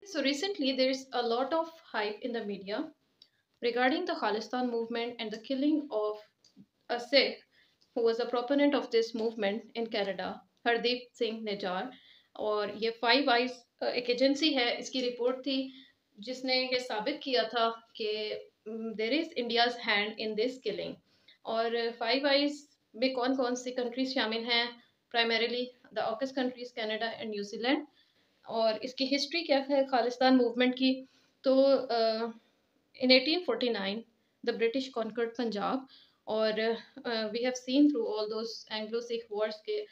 So recently, there is a lot of hype in the media regarding the Khalistan movement and the killing of a Sikh who was a proponent of this movement in Canada, Hardeep Singh Nijjar. और ये five eyes एक agency है, इसकी report थी जिसने ये साबित किया था कि there is India's hand in this killing. और फाइव आइज में कौन कौन सी कंट्रीज शामिल हैं? Primarily the AUKUS countries Canada and New Zealand. और इसकी हिस्ट्री क्या है खालिस्तान मूवमेंट की? तो in 1849 the British conquered Punjab, और we have seen through all those Anglo-Sikh wars के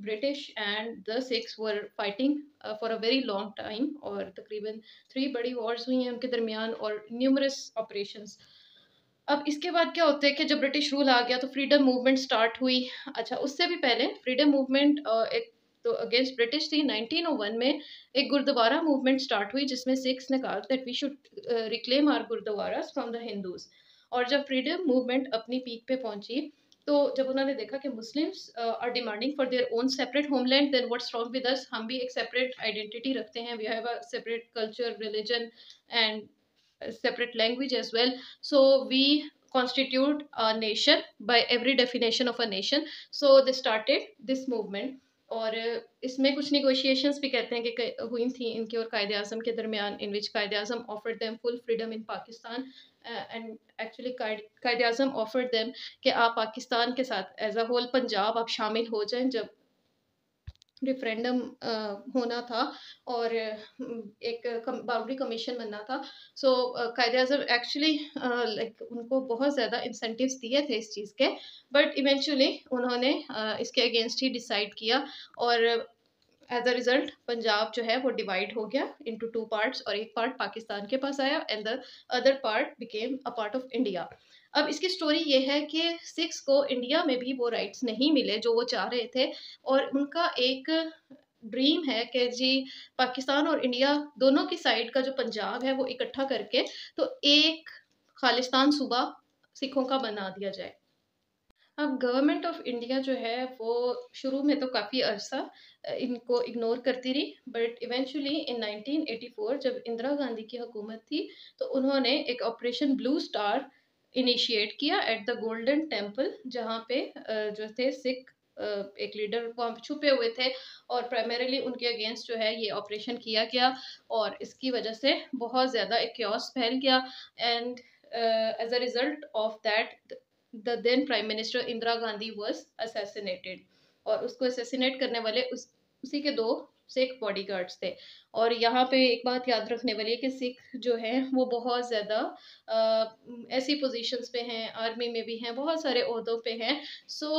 British and the Sikhs were fighting for a very long time, और तकरीबन 3 बड़ी wars हुई हैं उनके दरमियान और numerous operations। अब इसके बाद क्या होता है कि जब ब्रिटिश रूल आ गया तो फ्रीडम मूवमेंट स्टार्ट हुई। अच्छा, उससे भी पहले फ्रीडम मूवमेंट एक तो अगेंस्ट ब्रिटिश थी। 1901 में एक गुरुद्वारा मूवमेंट स्टार्ट हुई जिसमें सिख्स ने कहा that we should reclaim our gurdwaras from the Hindus. और जब फ्रीडम मूवमेंट अपनी पीक पे पहुंची तो जब उन्होंने देखा कि Muslims are demanding for their own separate homeland, then what's wrong with us, हम भी एक सेपरेट आइडेंटिटी रखते हैं, we have a separate culture, religion and separate language as well. So we constitute a nation by every definition of a nation. So they started this movement। और इसमें कुछ negotiations भी कहते हैं कि हुई थी इनके और कायदे आज़म के दरमियान, in which Quaid-e Azam offered them full freedom in Pakistan and actually Quaid-e Azam offered them कि आप पाकिस्तान के साथ एज अ होल पंजाब आप शामिल हो जाएं। जब रेफरेंडम होना था और एक बाउंड्री कमीशन बनना था, सो कायदे आज़म एक्चुअली लाइक उनको बहुत ज़्यादा इंसेंटिव्स दिए थे इस चीज़ के, बट इवेंचुअली उन्होंने इसके अगेंस्ट ही डिसाइड किया। और एज अ रिजल्ट पंजाब जो है वो डिवाइड हो गया इनटू 2 पार्ट्स, और एक पार्ट पाकिस्तान के पास आया and the other part became a part of India. अब इसकी स्टोरी ये है कि सिख्स को इंडिया में भी वो राइट्स नहीं मिले जो वो चाह रहे थे, और उनका एक ड्रीम है कि जी पाकिस्तान और इंडिया दोनों की साइड का जो पंजाब है वो इकट्ठा करके तो एक खालिस्तान सूबा सिखों का बना दिया जाए। अब गवर्नमेंट ऑफ इंडिया जो है वो शुरू में तो काफ़ी अरसा इनको इग्नोर करती रही, बट इवेंचुअली इन 1984 जब इंदिरा गांधी की हुकूमत थी तो उन्होंने एक ऑपरेशन ब्लू स्टार इनिशिएट किया एट द गोल्डन टेम्पल, जहाँ पे जो थे सिख एक लीडर वहाँ पे छुपे हुए थे, और प्राइमरीली उनके अगेंस्ट जो है ये ऑपरेशन किया गया, और इसकी वजह से बहुत ज़्यादा एक क्योस फैल गया। And as a result of that the then prime minister Indira Gandhi was assassinated, और उसको असैसिनेट करने वाले उसी के 2 सिख बॉडीगार्ड्स थे। और यहाँ पे एक बात याद रखने वाली है कि सिख जो हैं वो बहुत ज़्यादा ऐसी पोजीशंस पे हैं, आर्मी में भी हैं, बहुत सारे ओहदों पे हैं। So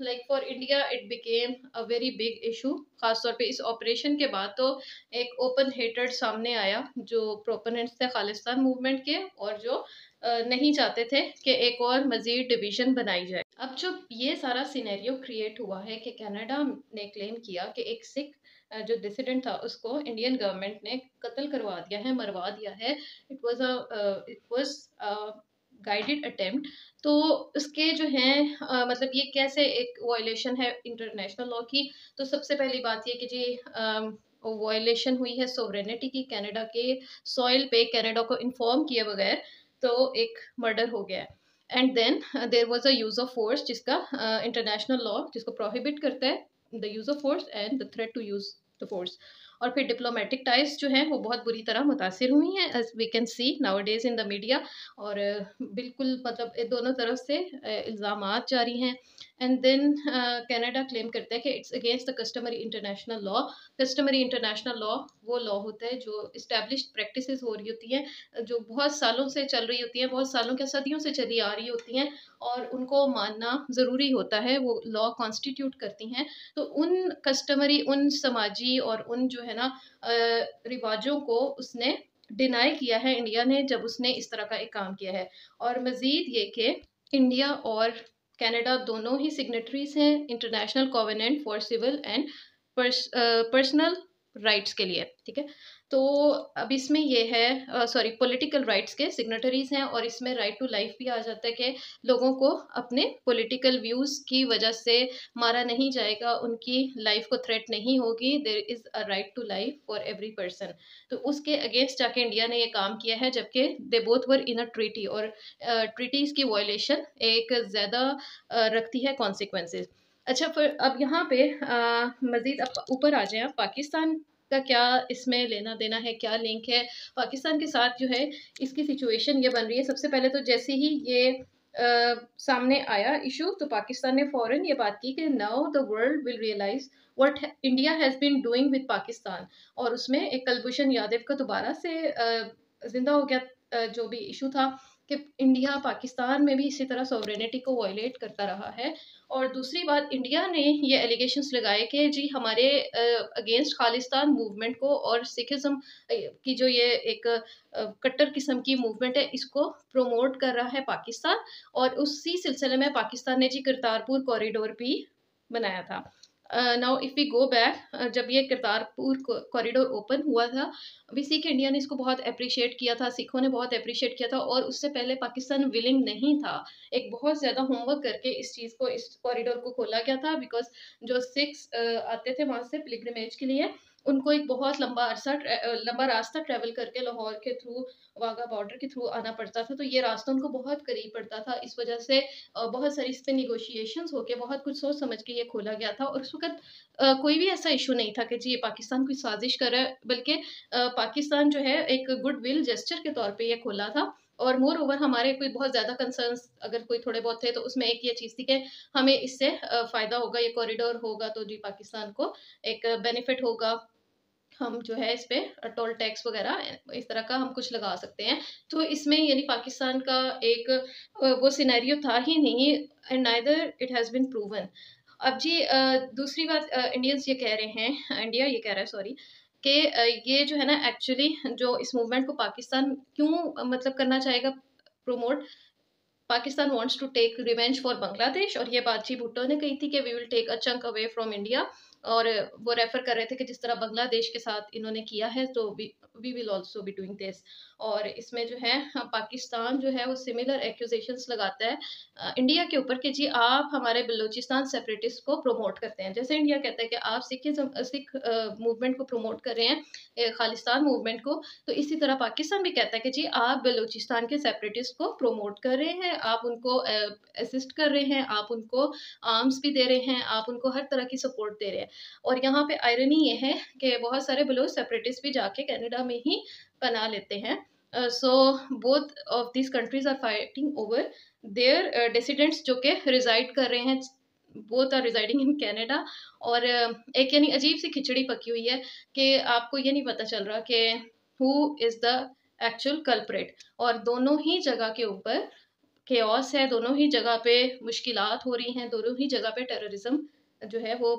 like for India it became a very big issue, ख़ासतौर पे इस ऑपरेशन के बाद तो एक ओपन हेटेड सामने आया जो प्रोपोनेंट्स थे खालिस्तान मूवमेंट के, और जो नहीं चाहते थे कि एक और मज़ीद डिवीज़न बनाई जाए। अब जब ये सारा सिनेरियो क्रिएट हुआ है कि कनाडा ने क्लेम किया कि एक सिख जो डिसिडेंट था उसको इंडियन गवर्नमेंट ने कत्ल करवा दिया है, मरवा दिया है, इट वाज गाइडेड अटेम्प्ट। तो उसके जो हैं मतलब ये कैसे एक वायलेशन है इंटरनेशनल लॉ की? तो सबसे पहली बात ये कि जी वायलेशन हुई है सोवरेनिटी की, कनाडा के सॉइल पे कनाडा को इन्फॉर्म किए बगैर तो एक मर्डर हो गया है। And then there was a use of force जिसका इंटरनेशनल लॉ जिसको प्रोहिबिट करता है, the use of force and the threat to use the force. और फिर डिप्लोमेटिक टाइज जो हैं वो बहुत बुरी तरह मुतासिर हुई हैं, as we can see nowadays in the media. और बिल्कुल मतलब दोनों तरफ से इल्ज़ामात जारी हैं। एंड देन कनाडा क्लेम करता है कि it's against the customary international law. Customary international law वो लॉ होता है जो इस्टेब्लिश्ड प्रैक्टिसेस हो रही होती हैं, जो बहुत सालों से चल रही होती हैं, बहुत सालों क्या सदियों से चली आ रही होती हैं, और उनको मानना ज़रूरी होता है, वो लॉ कॉन्स्टिट्यूट करती हैं। तो उन कस्टमरी, उन समाजी और उन जो है ना रिवाजों को उसने डिनाई किया है इंडिया ने जब उसने इस तरह का एक काम किया है। और मज़ीद ये कि इंडिया और कनाडा दोनों ही सिग्नेटरीज हैं international covenant for civil and personal rights के लिए, ठीक है। तो अब इसमें ये है सॉरी पॉलिटिकल राइट्स के सिग्नेटरीज हैं, और इसमें राइट टू लाइफ भी आ जाता है कि लोगों को अपने पॉलिटिकल व्यूज़ की वजह से मारा नहीं जाएगा, उनकी लाइफ को थ्रेट नहीं होगी, there is a right to life for every person. तो उसके अगेंस्ट जाके इंडिया ने ये काम किया है, जबकि they both were in a treaty, और ट्रीटीज़ की वायलेशन एक ज़्यादा रखती है कॉन्सिक्वेंसेज। अच्छा, फिर अब यहाँ पे मज़ीद अब ऊपर आ जाएँ, पाकिस्तान का क्या इसमें लेना देना है, क्या लिंक है पाकिस्तान के साथ जो है, इसकी सिचुएशन ये बन रही है। सबसे पहले तो जैसे ही ये सामने आया इशू, तो पाकिस्तान ने फ़ौरन ये बात की कि now the world will realise what India has been doing with Pakistan. और उसमें एक कुलभूषण यादव का दोबारा से जिंदा हो गया जो भी इशू था कि इंडिया पाकिस्तान में भी इसी तरह सॉवरेनिटी को वायलेट करता रहा है। और दूसरी बात, इंडिया ने ये एलिगेशंस लगाए कि जी हमारे अगेंस्ट खालिस्तान मूवमेंट को और सिखिज़्म की जो ये एक कट्टर किस्म की मूवमेंट है, इसको प्रमोट कर रहा है पाकिस्तान। और उसी सिलसिले में पाकिस्तान ने जी करतारपुर कॉरिडोर भी बनाया था। Now if we go back, जब ये करतारपुर कॉरिडोर ओपन हुआ था, वी सी के इंडिया ने इसको बहुत अप्रिशिएट किया था, सिखों ने बहुत अप्रिशिएट किया था, और उससे पहले पाकिस्तान विलिंग नहीं था। एक बहुत ज़्यादा होमवर्क करके इस चीज़ को, इस कॉरिडोर को खोला गया था, बिकॉज़ जो सिख्स आते थे वहाँ से पिलग्रिमेज के लिए, उनको एक बहुत लंबा रास्ता ट्रैवल करके लाहौर के थ्रू, वाघा बॉर्डर के थ्रू आना पड़ता था। तो ये रास्ता उनको बहुत करीब पड़ता था। इस वजह से बहुत सारी इस पे नेगोशिएशंस होके बहुत कुछ सोच समझ के ये खोला गया था। और उस वक़्त कोई भी ऐसा इश्यू नहीं था कि जी ये पाकिस्तान कोई साजिश कर रहा है, बल्कि पाकिस्तान जो है एक गुडविल जेस्चर के तौर पे ये खोला था। और मोर ओवर हमारे कोई बहुत ज़्यादा कंसर्न्स अगर कोई थोड़े बहुत थे, तो उसमें एक ये चीज़ थी कि हमें इससे फ़ायदा होगा, ये कॉरिडोर होगा तो जी पाकिस्तान को एक बेनिफिट होगा। हम जो है इस पे टोल टैक्स वगैरह इस तरह का हम कुछ लगा सकते हैं। तो इसमें यानी पाकिस्तान का एक वो सिनेरियो था ही नहीं, and neither it has been proven. अब जी दूसरी बात, इंडियंस ये कह रहे हैं, इंडिया ये कह रहा है सॉरी, कि ये जो है ना एक्चुअली जो इस मूवमेंट को पाकिस्तान क्यों मतलब करना चाहेगा promote, Pakistan wants to take revenge for Bangladesh. और ये बात जी भुट्टो ने कही थी कि we will take a chunk away from India. और वो रेफर कर रहे थे कि जिस तरह बांग्लादेश के साथ इन्होंने किया है, तो we will also be doing this. और इसमें जो है पाकिस्तान जो है वो सिमिलर एक्यूजेशंस लगाता है इंडिया के ऊपर कि जी आप हमारे बलूचिस्तान सेपरेटिस्ट को प्रमोट करते हैं। जैसे इंडिया कहता है कि आप सिख मूवमेंट को प्रमोट कर रहे हैं, खालिस्तान मूवमेंट को, तो इसी तरह पाकिस्तान भी कहता है कि जी आप बलूचिस्तान के सेपरेटिस्ट को प्रमोट कर रहे हैं, आप उनको असिस्ट कर रहे हैं, आप उनको आर्म्स भी दे रहे हैं, आप उनको हर तरह की सपोर्ट दे रहे हैं। और यहाँ पे आयरनी ये है कि बहुत सारे बलूच सेपरेटिस्ट भी जाके कनाडा में ही पनाह लेते हैं। So both of this countries are fighting over their dissidents जो कि रिजाइड कर रहे हैं, both are residing in Canada. और एक यानी अजीब सी खिचड़ी पकी हुई है कि आपको ये नहीं पता चल रहा कि who is the actual culprit. और दोनों ही जगह के ऊपर केओस है, दोनों ही जगह पे मुश्किलात हो रही हैं, दोनों ही जगह पे टेररिज्म जो है वो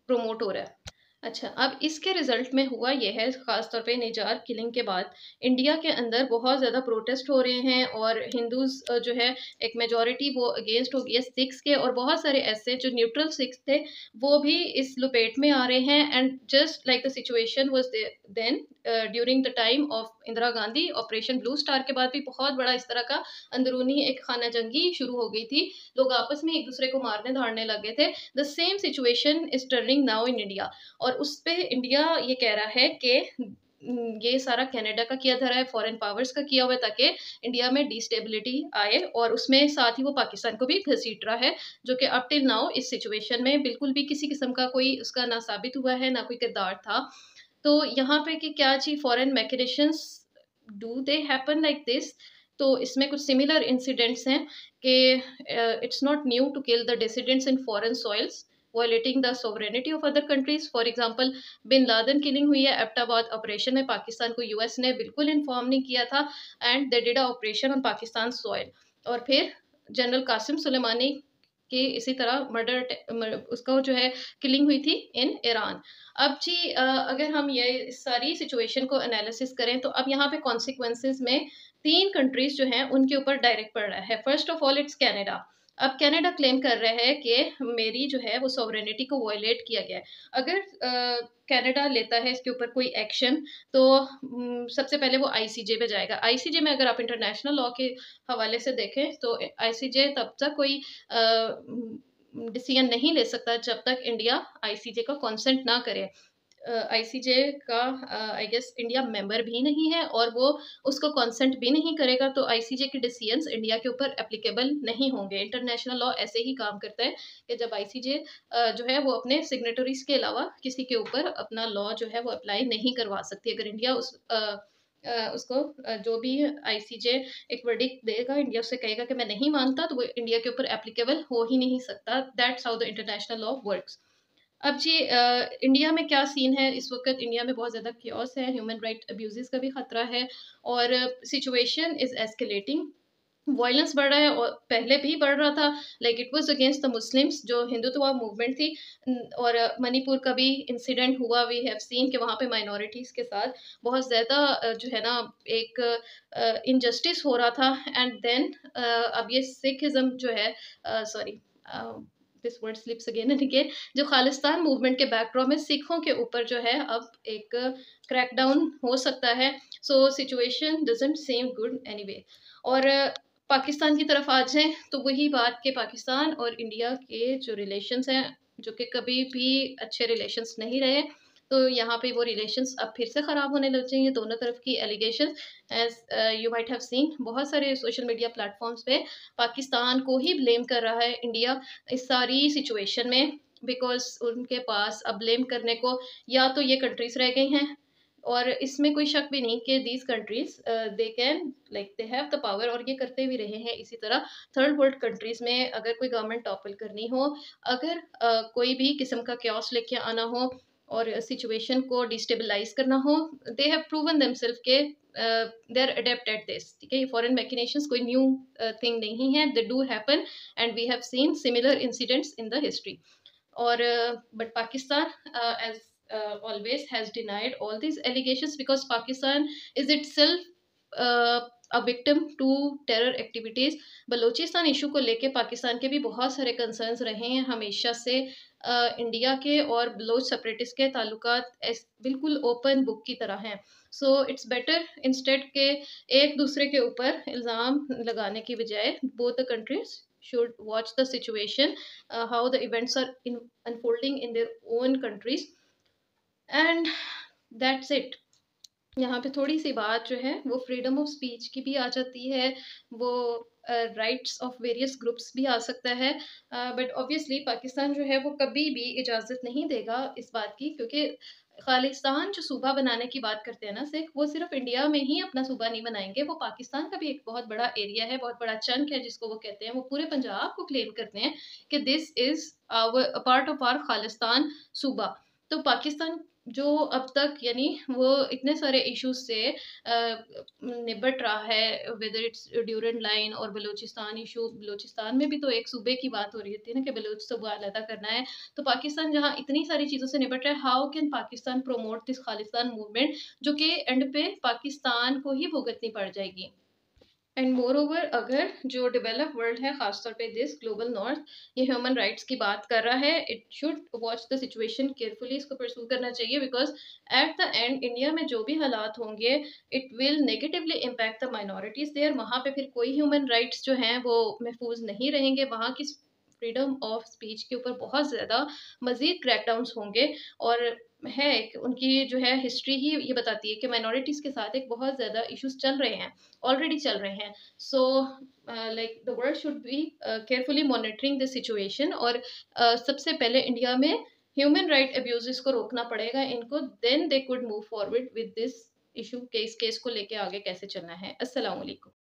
प्रमोट हो रहा है। अच्छा, अब इसके रिजल्ट में हुआ ये है, ख़ास तौर पे निजार किलिंग के बाद इंडिया के अंदर बहुत ज़्यादा प्रोटेस्ट हो रहे हैं, और हिंदूज़ जो है एक मेजॉरिटी वो अगेंस्ट हो गई है सिख्स के, और बहुत सारे ऐसे जो न्यूट्रल सिख्स थे वो भी इस लपेट में आ रहे हैं। And just like the situation was then during the time of Indira Gandhi, operation blue star के बाद भी बहुत बड़ा इस तरह का अंदरूनी एक खाना जंगी शुरू हो गई थी, लोग आपस में एक दूसरे को मारने धाड़ने लगे थे। The same situation is turning now in India. और उस पे इंडिया ये कह रहा है कि ये सारा कनाडा का किया धरा है, फॉरेन पावर्स का किया हुआ है, ताकि इंडिया में डिस्टेबिलिटी आए, और उसमें साथ ही वो पाकिस्तान को भी घसीट रहा है, जो कि अप टिल नाउ इस सिचुएशन में बिल्कुल भी किसी किस्म का कोई उसका ना साबित हुआ है, ना कोई किरदार था। तो यहाँ पे कि क्या जी foreign mechanisms do they happen like this. तो इसमें कुछ सिमिलर इंसिडेंट्स हैं कि it's not new to kill the dissidents in foreign soils violating the sovereignty of other countries. For example bin Laden killing हुई है एबटाबाद ऑपरेशन में, पाकिस्तान को US ने बिल्कुल इन्फॉर्म नहीं किया था, and they did a operation on Pakistan soil. और फिर जनरल कासिम सुलेमानी की इसी तरह उसका जो है किलिंग हुई थी इन ईरान। अब जी अगर हम ये सारी सिचुएशन को एनालिसिस करें, तो अब यहाँ पे कॉन्सिक्वेंसेज में तीन कंट्रीज जो हैं उनके ऊपर डायरेक्ट पड़ रहा है। First of all it's Canada. अब कनाडा क्लेम कर रहा है कि मेरी जो है वो सॉवरेनिटी को वायलेट किया गया है। अगर कनाडा लेता है इसके ऊपर कोई एक्शन, तो सबसे पहले वो आईसीजे पे जाएगा। आईसीजे में अगर आप इंटरनेशनल लॉ के हवाले से देखें तो आईसीजे तब तक कोई डिसीजन नहीं ले सकता जब तक इंडिया आईसीजे का कॉन्सेंट ना करे। आईसीजे का आई गेस इंडिया मेंबर भी नहीं है, और वो उसको कॉन्सेंट भी नहीं करेगा, तो आईसीजे के डिसीजंस इंडिया के ऊपर एप्लीकेबल नहीं होंगे। इंटरनेशनल लॉ ऐसे ही काम करता है कि जब आईसीजे जो है वो अपने सिग्नेटरीज के अलावा किसी के ऊपर अपना लॉ जो है वो अप्लाई नहीं करवा सकती। अगर इंडिया उसको जो भी आईसीजे एक वर्डिक्ट देगा, इंडिया उससे कहेगा कि मैं नहीं मानता, तो वो इंडिया के ऊपर एप्लीकेबल हो ही नहीं सकता। That's how the international law works. अब जी इंडिया में क्या सीन है इस वक्त? इंडिया में बहुत ज़्यादा क्योस है, ह्यूमन राइट अब्यूजेस का भी खतरा है, और सिचुएशन इज़ एस्केलेटिंग। वायलेंस बढ़ रहा है, और पहले भी बढ़ रहा था। Like it was against the Muslims, जो हिंदुत्व मूवमेंट थी। और मणिपुर का भी इंसिडेंट हुआ, वी हैव सीन कि वहाँ पे माइनॉरिटीज़ के साथ बहुत ज़्यादा जो है ना एक इनजस्टिस हो रहा था। एंड देन अब ये सिखिज़्म जो है, sorry this word slips again and again, जो खालिस्तान मूवमेंट के बैकड्रॉप में सिखों के ऊपर जो है अब एक क्रैकडाउन हो सकता है। So situation doesn't seem good anyway. और पाकिस्तान की तरफ आ जाएँ तो वही बात कि पाकिस्तान और इंडिया के जो रिलेशंस हैं, जो कि कभी भी अच्छे रिलेशंस नहीं रहे, तो यहाँ पे वो रिलेशंस अब फिर से ख़राब होने लग जाएंगे। दोनों तरफ की allegations, as you might have seen, बहुत सारे सोशल मीडिया प्लेटफॉर्म्स पे पाकिस्तान को ही ब्लेम कर रहा है इंडिया इस सारी सिचुएशन में, बिकॉज उनके पास अब ब्लेम करने को या तो ये कंट्रीज रह गई हैं, और इसमें कोई शक भी नहीं कि these countries they can like they have the power, और ये करते भी रहे हैं। इसी तरह थर्ड वर्ल्ड कंट्रीज में अगर कोई गवर्नमेंट टॉपल करनी हो, अगर कोई भी किस्म का क्योस लेके आना हो और सिचुएशन को डिस्टेबलाइज करना हो, दे हैव प्रूवन देमसेल्फ के they are adept at this. ठीक है, ये फॉरेन मैकिनेशंस कोई न्यू थिंग नहीं है, they do happen, and we have seen similar incidents in the history. और but Pakistan, as always, has denied all these allegations, because Pakistan is itself a victim to terror activities. Balochistan issue को लेके पाकिस्तान के भी बहुत सारे concerns रहे हैं हमेशा से। इंडिया के और बलोच सेपरेटिस्ट के ताल्लुकात बिल्कुल ओपन बुक की तरह हैं। सो इट्स बेटर इंस्टेड के एक दूसरे के ऊपर इल्ज़ाम लगाने की बजाय both the countries should watch the situation, how the events are unfolding in their own countries, and that's it. यहाँ पे थोड़ी सी बात जो है वो फ्रीडम ऑफ स्पीच की भी आ जाती है, वो राइट्स ऑफ वेरियस ग्रुप्स भी आ सकता है। बट ऑब्वियसली पाकिस्तान जो है वो कभी भी इजाज़त नहीं देगा इस बात की, क्योंकि खालिस्तान जो सूबा बनाने की बात करते हैं ना सिख, वो सिर्फ इंडिया में ही अपना सूबा नहीं बनाएंगे, वो पाकिस्तान का भी एक बहुत बड़ा एरिया है, बहुत बड़ा चंक है जिसको वो कहते हैं, वो पूरे पंजाब को क्लेम करते हैं कि this is our part of our Khalistan सूबा। तो पाकिस्तान जो अब तक यानी वो इतने सारे इश्यूज से निपट रहा है, वेदर इट्स ड्यूरेंट लाइन और बलूचिस्तान इशू, बलूचिस्तान में भी तो एक सूबे की बात हो रही थी ना कि बलूच सूबा अलहदा करना है। तो पाकिस्तान जहाँ इतनी सारी चीज़ों से निपट रहा है, how can Pakistan promote this Khalistan movement, जो कि एंड पे पाकिस्तान को ही भुगतनी पड़ जाएगी। एंड मोर ओवर, अगर जो डेवलप वर्ल्ड है, खासतौर पे दिस ग्लोबल नॉर्थ, ये ह्यूमन राइट्स की बात कर रहा है, it should watch the situation carefully, इसको परसू करना चाहिए, because at the end India में जो भी हालात होंगे it will negatively impact the minorities there. वहाँ पे फिर कोई ह्यूमन राइट्स जो हैं वो महफूज नहीं रहेंगे, वहाँ की फ्रीडम ऑफ स्पीच के ऊपर बहुत ज़्यादा मज़ीद क्रैकडाउन्स होंगे। और है उनकी जो है हिस्ट्री ही ये बताती है कि माइनॉरिटीज़ के साथ एक बहुत ज़्यादा इश्यूज चल रहे हैं, ऑलरेडी चल रहे हैं। So like the world should be carefully monitoring this situation, और सबसे पहले इंडिया में ह्यूमन राइट अब्यूजेस को रोकना पड़ेगा इनको, then they could move forward with this issue के, इस केस को लेके आगे कैसे चलना है। अस्सलाम वालेकुम।